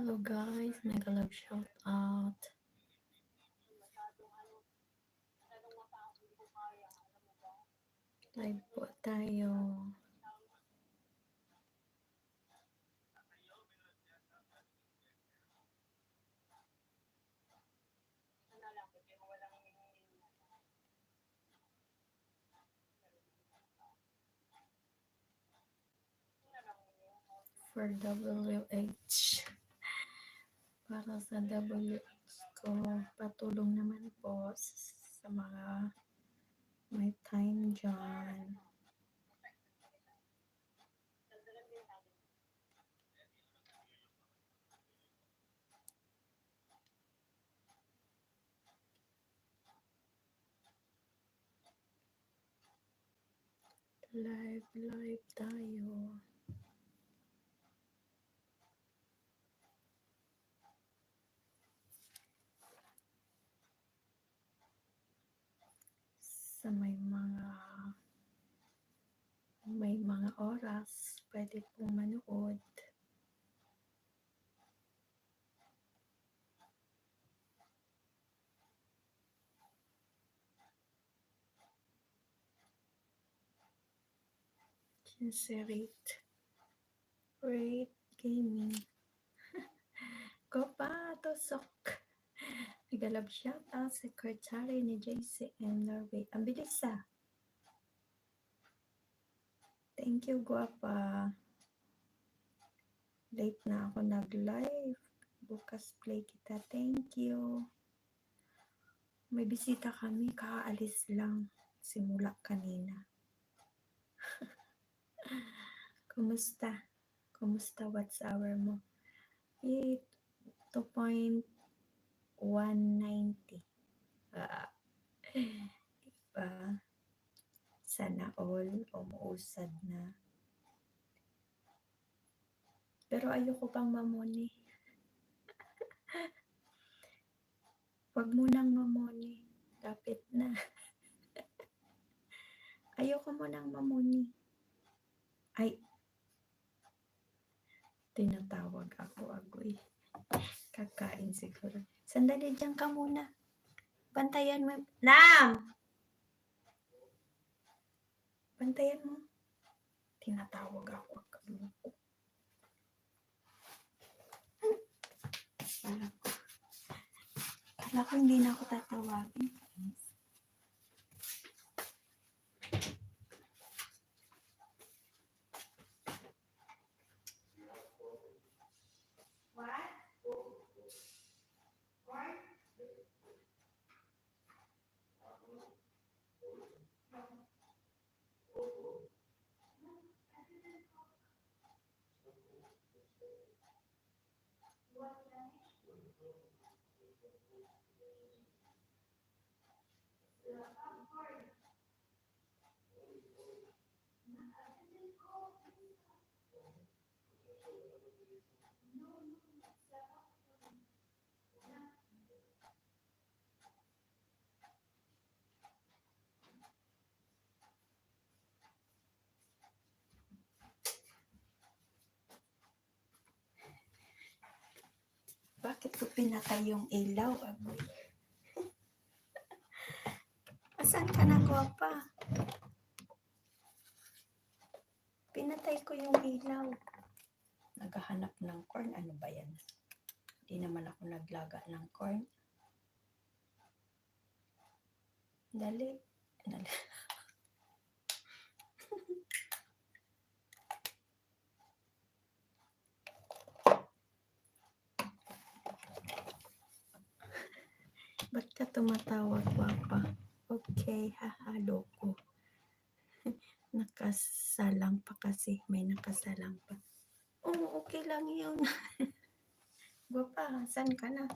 Hello guys, mega love shout out. Live po tayo. For WH. Para sa WH ko, patulong naman po sa mga may time dyan. Live tayo. Sa may mga oras, pwede pong manood. Rate gaming. Ko pa, tusok. Nagalab shout out secretary ni JC and Norway. Ang bilis ah. Thank you, guwapa. Late na ako nag-live. Bukas play kita. Thank you. May bisita kami. Kakaalis lang. Simula kanina. Kumusta? Kumusta? What's hour mo? 2.190. Diba? Sana all umuusad na. Pero ayoko pang mamuni. Wag mo nang mamuni. Kapit na. Ayoko mo nang mamuni. Ay. Tinatawag ako, agoy. Kakain siguro. Sandali dyan ka muna. Bantayan mo. Nam! Bantayan mo. Tinatawag ako. Kala ko hindi na ako tatawagin. Bakit ko pinatay yung ilaw? Asan ka na, guwapa? Pinatay ko yung ilaw. Naghahanap ng corn. Ano ba yan? Hindi naman ako naglaga ng corn. Dali. Ba't ka tumatawag, guwapa? Okay, hahalo ko. Nakasalang pa kasi. May nakasalang pa. Oo, okay lang yun. Guwapa, saan ka na?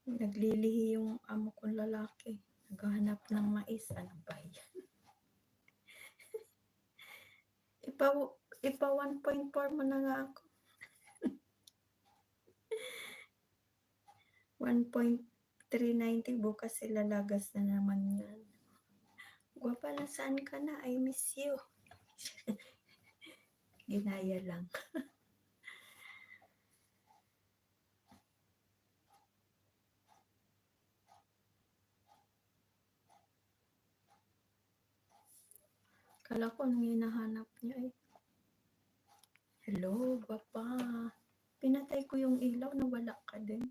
Naglilihi yung amo kong lalaki. Naghahanap ng mais. Ano ba yan? Ipa 1.4 mo na nga ako. 1.390 kasi lalagas na naman yan. Gwapa, nasaan ka na? I miss you. Ginaya lang. Kala ko anong hinahanap niya eh. Hello, gwapa. Pinatay ko yung ilaw, nawala ka din.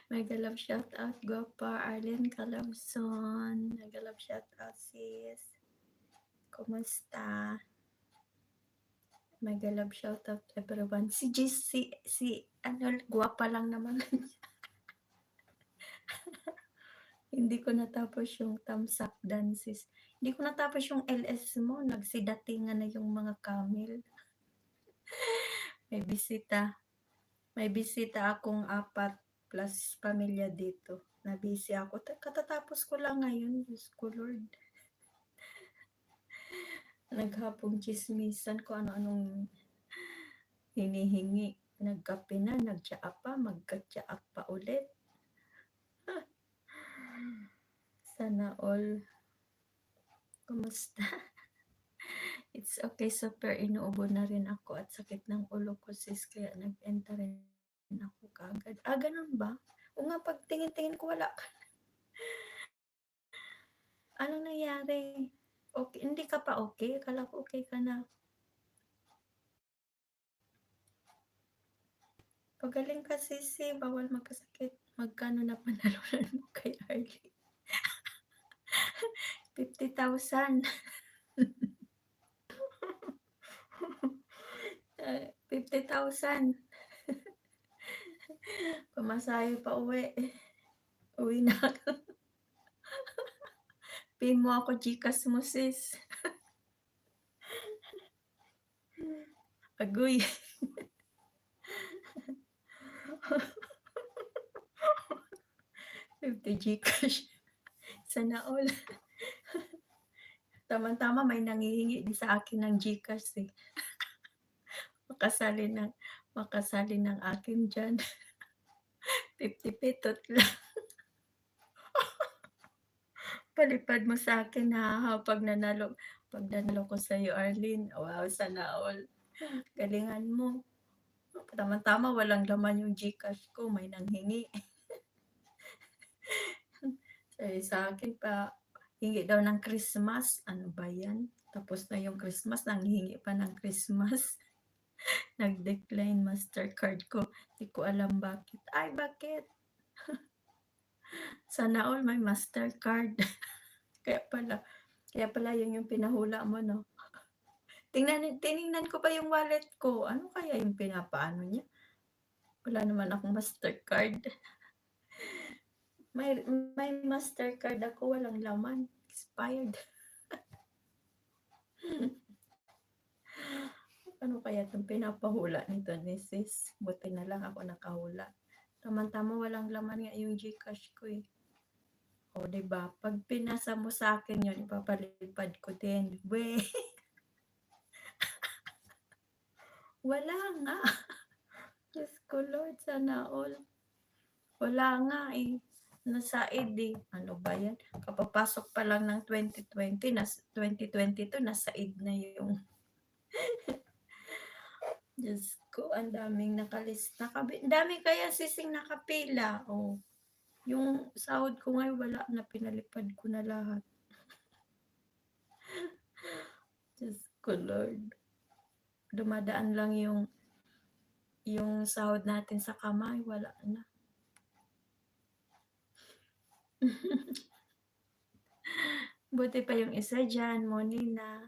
Mega love shout out, gwapa. Arlene Calabson. Mega love shout out, sis. Kumusta? Mega love shout out everyone. Si Jis, si ano, gwapa lang naman. Hindi ko natapos yung thumbs up dances. Hindi ko natapos yung LS mo. Nagsidatingan na yung mga camel. May bisita. May bisita akong 4 plus pamilya dito. Nabisi ako. Katatapos ko lang ngayon. Diyos ko Lord. Naghapong chismisan ko ano-anong hinihingi. Nagkape na, nagtsaa pa, magkatsaa pa ulit. Sana all. Kumusta? It's okay, super inuubo na rin ako at sakit ng ulo ko sis, kaya nag-enter rin ako kaagad. Ganun ba? O nga, pag tingin-tingin ko wala ka. Anong nangyari? Okay, hindi ka pa okay? Akala ko okay ka na. Pagaling ka sisi, bawal magkasakit. Magkano na panalunan mo kay Arlie? 50,000. 50,000. Pamasahe pa uwi. Uwi na ako. Pay mo ako, Gcash mo sis. Agoy. Gcash. Sana all. Tama-tama may nanghihingi din sa akin ng Gcash eh. Makasali ng akin dyan. 50 petot lang. Palipad mo sa akin ha, pag nanalo ko sa iyo, Arlene. Wow, sana all. Galingan mo. Tama-tama walang laman yung Gcash ko, may nanghingi. Sa akin pa, hingi daw ng Christmas. Ano ba yan? Tapos na yung Christmas, nanghingi pa ng Christmas. Nag-decline Mastercard ko. Hindi ko alam bakit. Ay, bakit? Sana all may Mastercard. Kaya pala yun yung pinahula mo, no? Tiningnan ko pa yung wallet ko. Ano kaya yung pinapaano niya? Wala naman akong Mastercard. May Mastercard ako, walang laman. Expired. Ano kaya itong pinapahula nito ni sis? Buti na lang ako nakahula. Tama-tama walang laman nga yung Gcash ko eh. O, diba? Pag pinasa mo sa akin yun, ipapalipad ko din. We. Wala nga. Diyos ko Lord, sana all. Wala nga eh. Nasa id eh. Ano ba yan? Kapapasok pa lang ng 2022, nasa id na yung Diyos ko, ang daming nakalista. Dami kaya sising nakapila. Oh. Yung sahod ko ngayon, wala na. Pinalipad ko na lahat. Diyos ko, Lord. Dumadaan lang yung sahod natin sa kamay. Wala na. Buti pa yung isa dyan, Monina.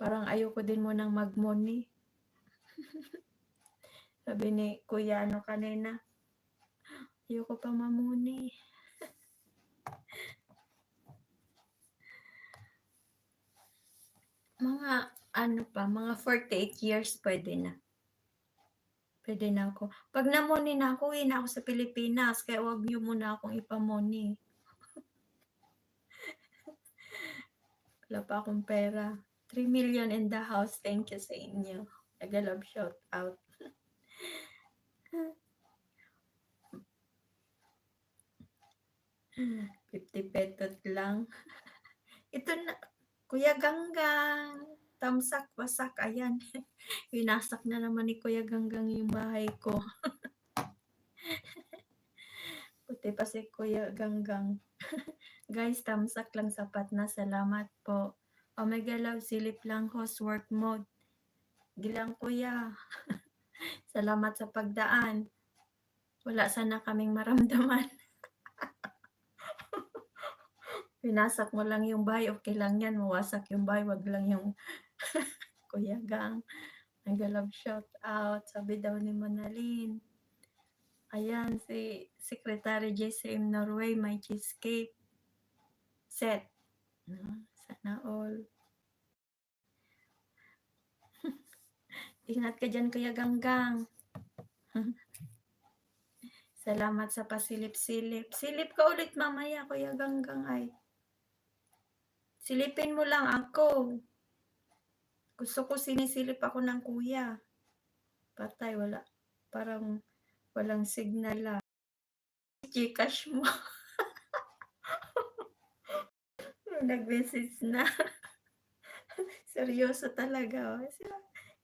Parang ayoko din mo nang mag-money. Sabi ni Kuya kanina, ayoko pa mamuni. Mga 48 years pwede na. Pwede na ako. Pag namuni na ako, uwi na ako sa Pilipinas. Kaya wag niyo muna akong ipamuni. Wala pa akong pera. 3 million in the house. Thank you sa inyo. Tagalog shout out. 50 petot lang. Ito na, Kuya Ganggang. Tamsak, wasak, ayan. Winasak na naman ni Kuya Ganggang yung bahay ko. Puti pa si Kuya Ganggang. Guys, tamsak lang sapat na. Salamat po. Omega Love, silip lang host work mode. Gilang Kuya. Salamat sa pagdaan. Wala sana kaming maramdaman. Winasak mo lang yung bahay, okay lang yan. Mawasak yung bahay, wag lang yung Kuya Gang. Nag-love shout out. Sabi daw ni Manalyn. Ayan, si Secretary JCM Norway, may cheesecake set. No, sana all. Ingat ka dyan, Kuya Ganggang. Salamat sa pasilip-silip. Silip ka ulit mamaya, Kuya Ganggang ay. Silipin mo lang ako. Gusto ko sinisilip ako ng kuya. Patay, wala. Parang walang signal lang. Gcash mo. Nag-message na. Seryoso talaga.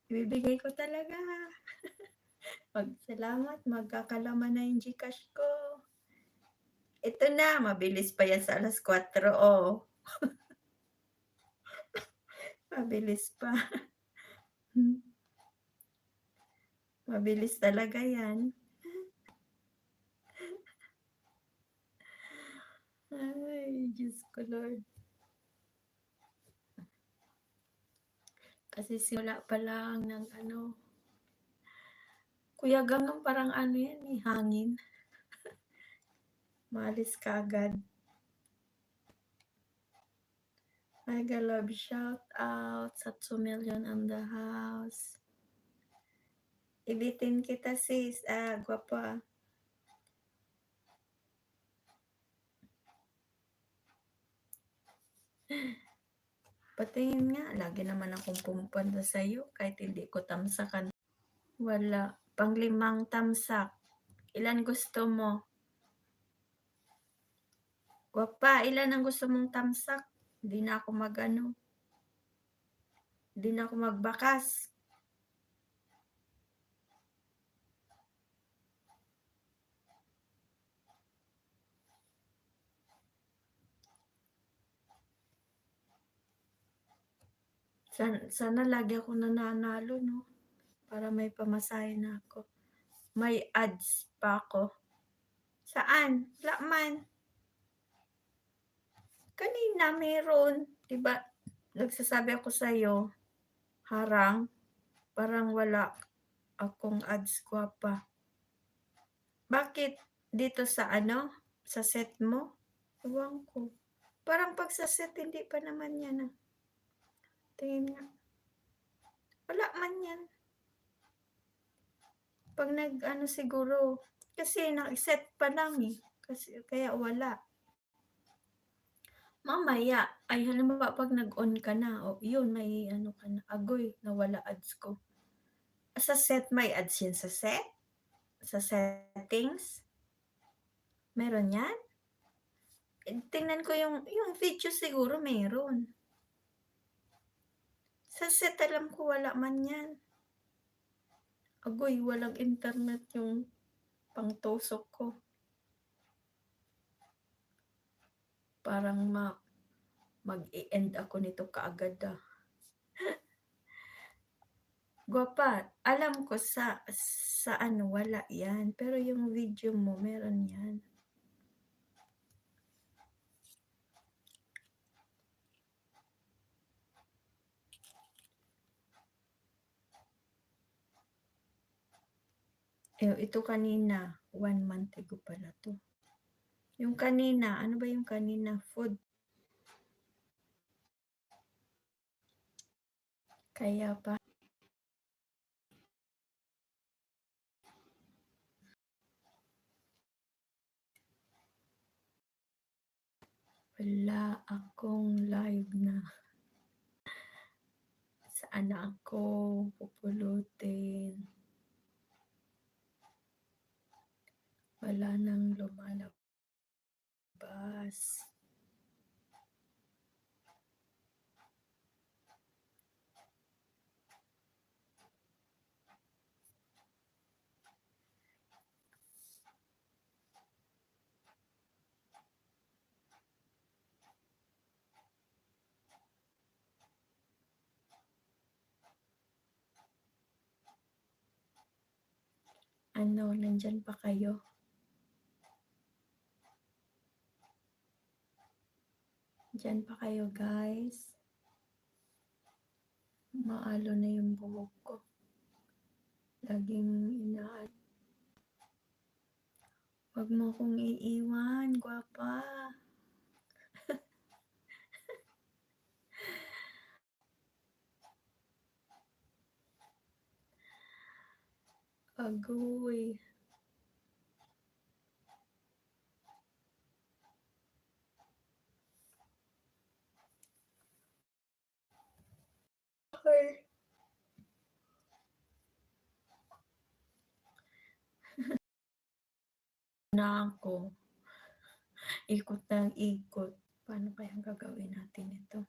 Ibibigay ko talaga. Salamat, magkakalaman na yung Gcash ko. Ito na, mabilis pa yan sa alas 4. Oh. Mabilis pa. Mabilis talaga yan. Ay, Diyos ko Lord. Kasi simula pa lang ng Kuya Ganggang parang yan eh, hangin. Maalis ka agad. Mega love shout out sa 2 million on the house. Ibitin kita sis. Gwapa. Patingin nga, lagi naman akong pumupunta sa'yo kahit hindi ko tamsakan. Wala. Pang-5 tamsak. Ilan gusto mo? Gwapa, ilan ang gusto mong tamsak? Hindi na ako Hindi na ako magbakas. Sana lagi ako nananalo, no? Para may pamasahe na ako. May ads pa ako. Saan? Wala man. Kanina meron. Diba, nagsasabi ako sa'yo, harang, parang wala akong ads Gwapa. Bakit dito sa sa set mo? Ewan ko. Parang pag sa set, hindi pa naman yan. Tingin nga. Wala man yan. Pag siguro, kasi nag-set pa lang eh. Kasi, kaya wala. Mamaya, ay halimbawa pag nag-on ka na, yun, may ka na, agoy, nawala ads ko. Sa set, may ads yan sa set? Sa settings? Meron yan? Tingnan ko yung video siguro meron. Sa set, alam ko wala man yan. Agoy, walang internet yung pangtusok ko. Parang mag-i-end ako nito kaagad Gwapa, alam ko sa wala yan. Pero yung video mo, meron yan. Ito kanina, 1 month ago pala to. Yung kanina, ano ba yung kanina? Food. Kaya pa. Wala akong live na. Saan na ako pupulutin? Wala nang lumalabas. Ano, nandiyan pa kayo? Diyan pa kayo, guys? Maalo na yung buhok ko. Laging inaan. Wag mo kong iiwan, gwapa. Agoy. Okay. Na ako. Ikot ng ikot. Paano kayang gagawin natin ito?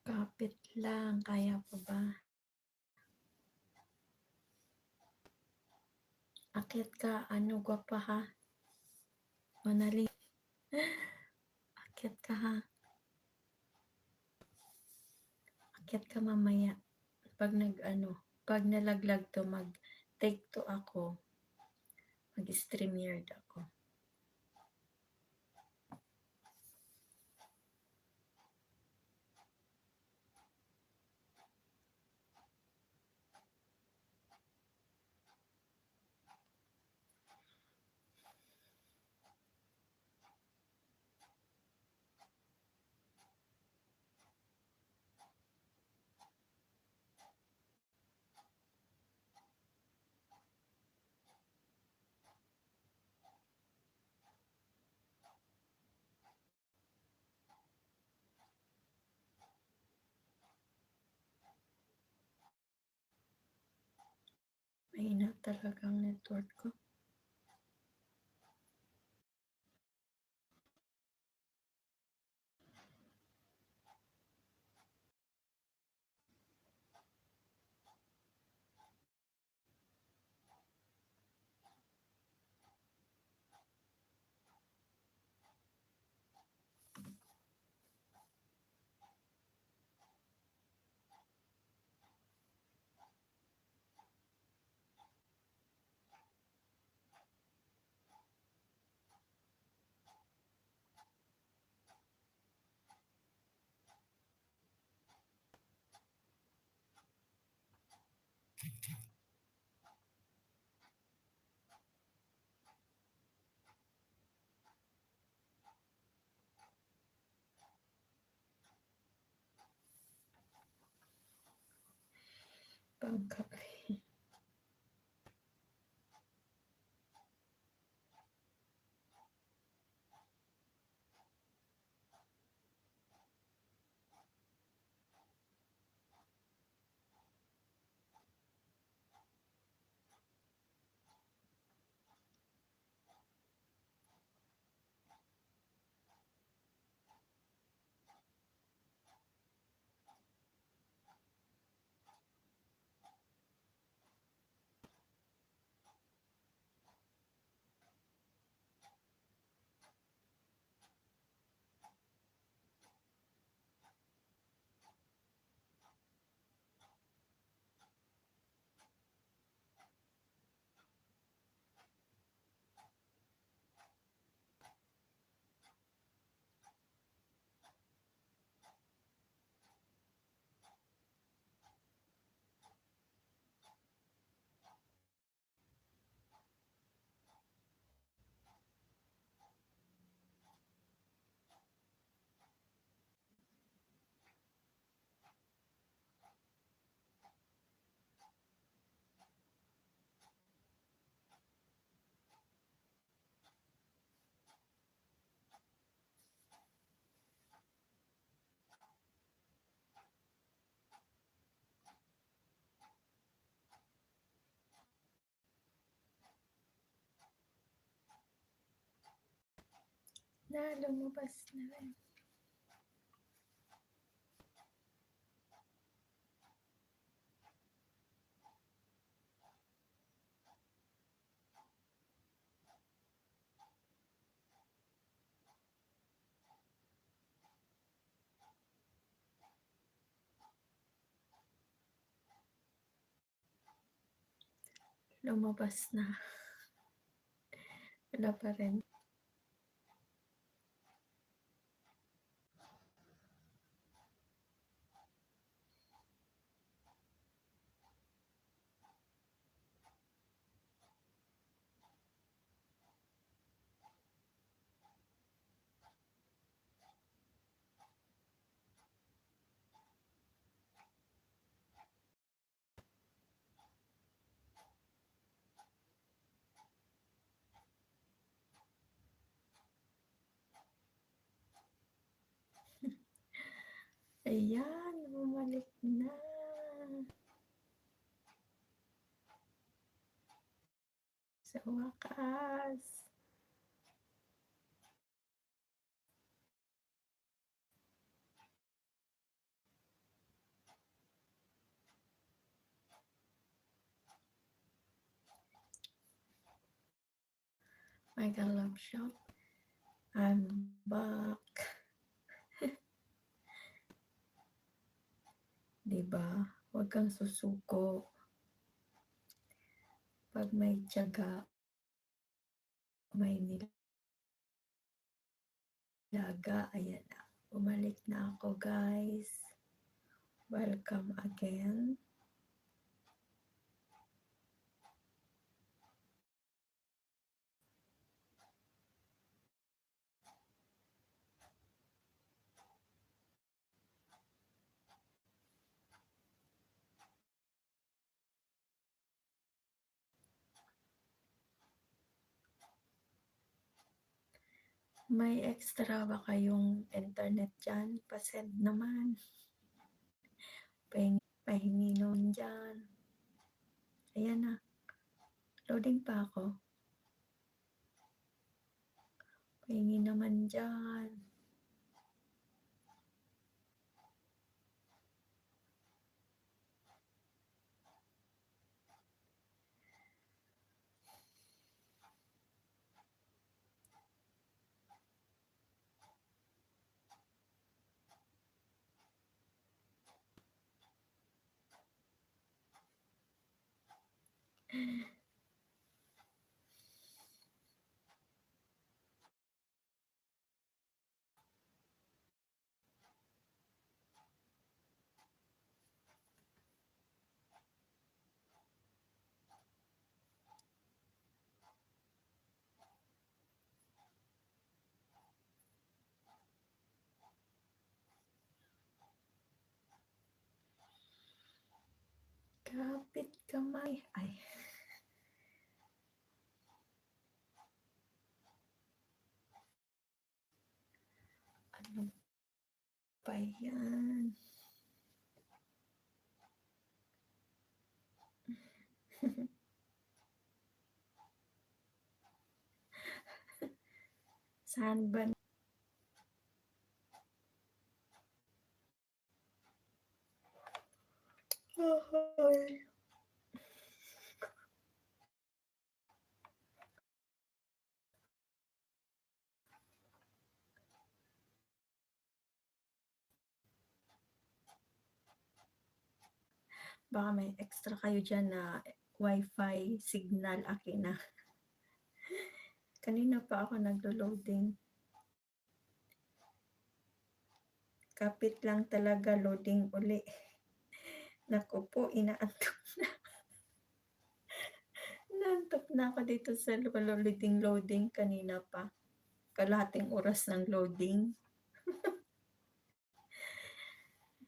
Kapit lang. Kaya pa ba? Akyat ka. Ano, gwapa ha? Manali. Akyat ka ha? Akyat ka mamaya. Pag nalaglag to, mag-take to ako. Mag-StreamYard ako. Mahina talaga ang network ko. Pangkape. na, lumabas na rin. Lumabas na. Wala pa rin. Ayan, bumalik na. Sa wakas. Mega Love Shop. I'm back. Diba? Huwag kang susuko. Pag may tiyaga, may nilaga. Ayan na. Bumalik na ako, guys. Welcome again. May extra ba kayong internet dyan? Pa-send naman. Pahingi nun dyan. Ayan na. Loading pa ako. Pahingi naman dyan. Kapit kamay. Ay. Ano pa yan? Saan ba? Baka may extra kayo dyan na wifi signal. Akin na. Kanina pa ako naglo-loading. Kapit lang talaga, loading uli. Naku po, inaantok na. Inaantok na ako dito sa loading kanina pa. Kalahating oras ng loading.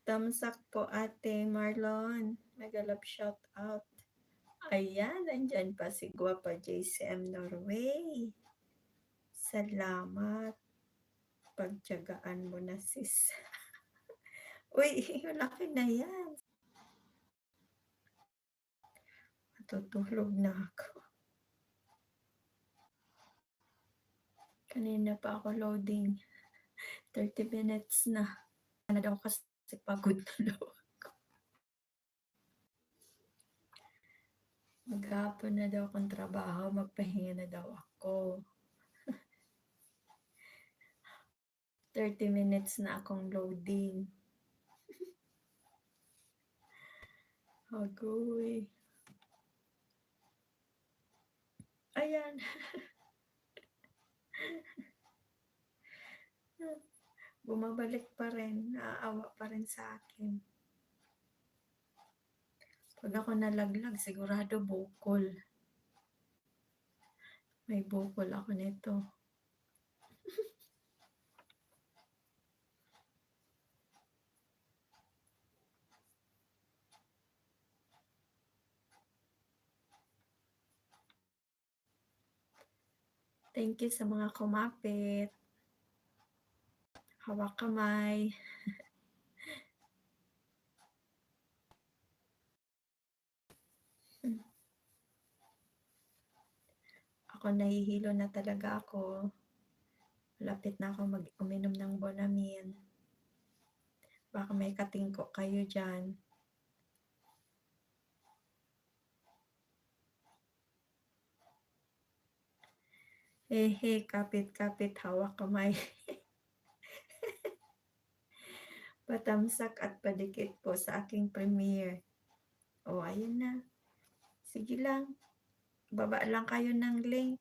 Thumbs up po, Ate Marlon. Mega love shout out. Ayan, nandyan pa si Guapa JCM Norway. Salamat. Pagtiyagaan mo na, sis. Uy, malaki na yan. Matutulog na ako. Kanina pa ako loading, 30 minutes na. Ano daw kasi pagod na daw ako. Maghapon na daw akong trabaho, magpahinga na daw ako. 30 minutes na akong loading. Agoy. Ayan. Bumabalik pa rin, naaawa pa rin sa akin. Pag ako nalaglag, sigurado bukol. May bukol ako nito. Thank you sa mga kumapit. Hawak kamay. Ako nahihilo na talaga ako. Malapit na ako uminom ng Bonamine. Baka may katingko kayo dyan. Hehe, kapit-kapit, hawak kamay. Patamsak at padikit po sa aking premiere. O, ayun na. Sige lang. Baba lang kayo ng link.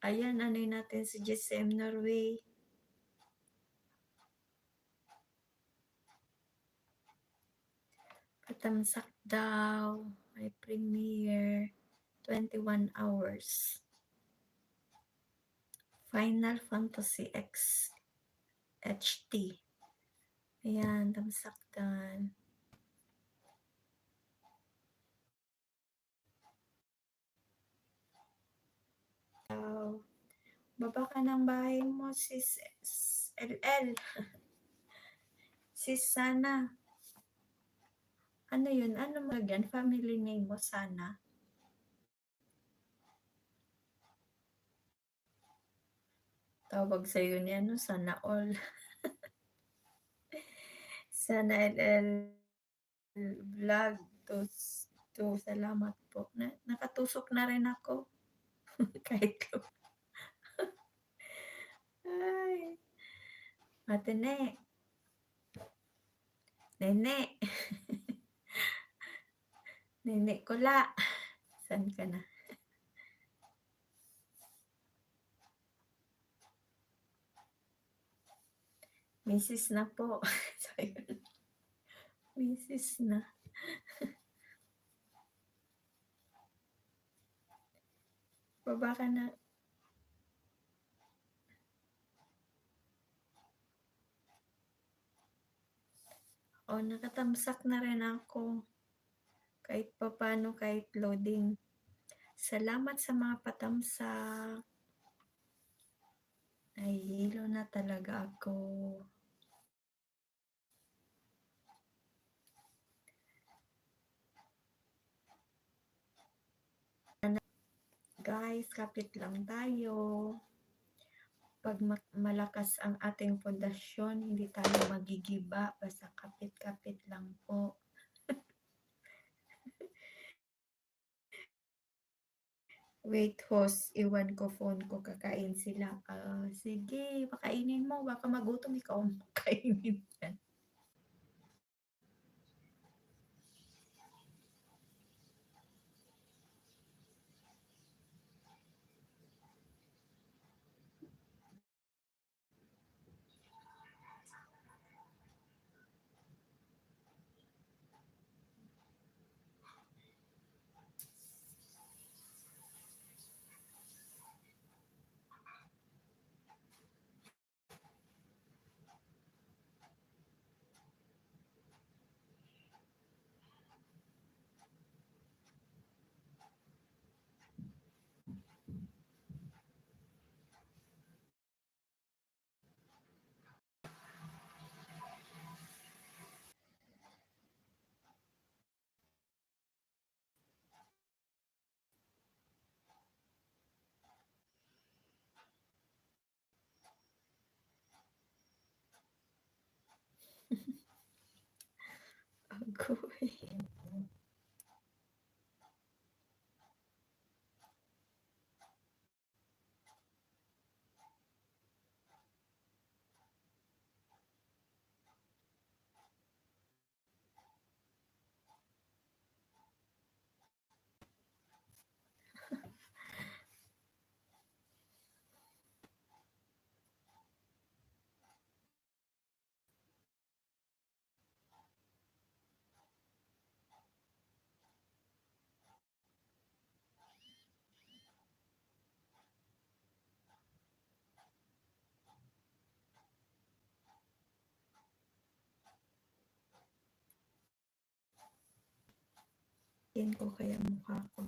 Ayan, ano natin si GSM Norway. Patamsak daw. May premiere. 21 hours. Final Fantasy X HT. Ayan, tamsakdan. Baba ka ng bahay mo, sis LL. Sis Sana. Ano yun? Ano mo yan? Family name mo, Sana? Tawag sa'yo ni ano, Sana All. Sana LL vlog. Salamat po. Nakatusok na rin ako. Kahit ko. Ay. Matine. Nene. Nene Kula. San ka na? Mrs. na po. Mrs. na. Baba ka na. O, nakatamsak na rin ako. Kahit papano, kahit loading. Salamat sa mga patamsak. Nahihilo na talaga ako. Guys, kapit lang tayo. Pag malakas ang ating pundasyon, hindi tayo magigiba. Basta kapit-kapit lang po. Wait, host, iwan ko phone ko, kakain sila. Sige, pakainin mo. Baka magutom ikaw makainin yan. Agoy. Yan ko kaya mukha ko.